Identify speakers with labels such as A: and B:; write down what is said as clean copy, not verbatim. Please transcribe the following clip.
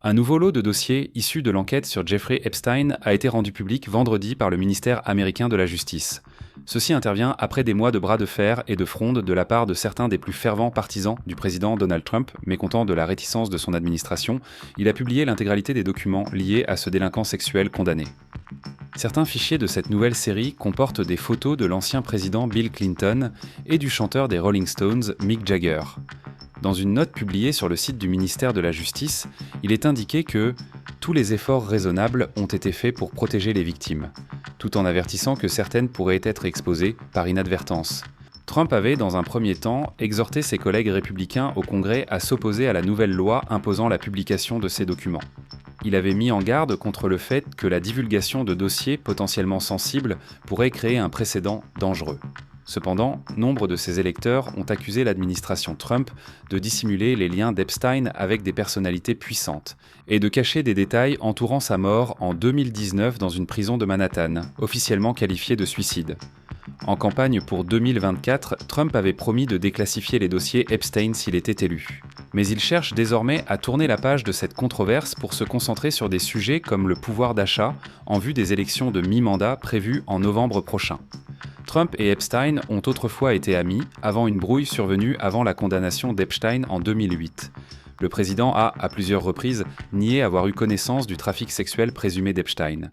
A: Un nouveau lot de dossiers issus de l'enquête sur Jeffrey Epstein a été rendu public vendredi par le ministère américain de la Justice. Ceci intervient après des mois de bras de fer et de fronde de la part de certains des plus fervents partisans du président Donald Trump. Mécontent de la réticence de son administration, il a publié l'intégralité des documents liés à ce délinquant sexuel condamné. Certains fichiers de cette nouvelle série comportent des photos de l'ancien président Bill Clinton et du chanteur des Rolling Stones Mick Jagger. Dans une note publiée sur le site du ministère de la Justice, il est indiqué que « tous les efforts raisonnables ont été faits pour protéger les victimes », tout en avertissant que certaines pourraient être exposées par inadvertance. Trump avait, dans un premier temps, exhorté ses collègues républicains au Congrès à s'opposer à la nouvelle loi imposant la publication de ces documents. Il avait mis en garde contre le fait que la divulgation de dossiers potentiellement sensibles pourrait créer un précédent dangereux. Cependant, nombre de ses électeurs ont accusé l'administration Trump de dissimuler les liens d'Epstein avec des personnalités puissantes et de cacher des détails entourant sa mort en 2019 dans une prison de Manhattan, officiellement qualifiée de suicide. En campagne pour 2024, Trump avait promis de déclassifier les dossiers Epstein s'il était élu. Mais il cherche désormais à tourner la page de cette controverse pour se concentrer sur des sujets comme le pouvoir d'achat en vue des élections de mi-mandat prévues en novembre prochain. Trump et Epstein ont autrefois été amis, avant une brouille survenue avant la condamnation d'Epstein en 2008. Le président a, à plusieurs reprises, nié avoir eu connaissance du trafic sexuel présumé d'Epstein.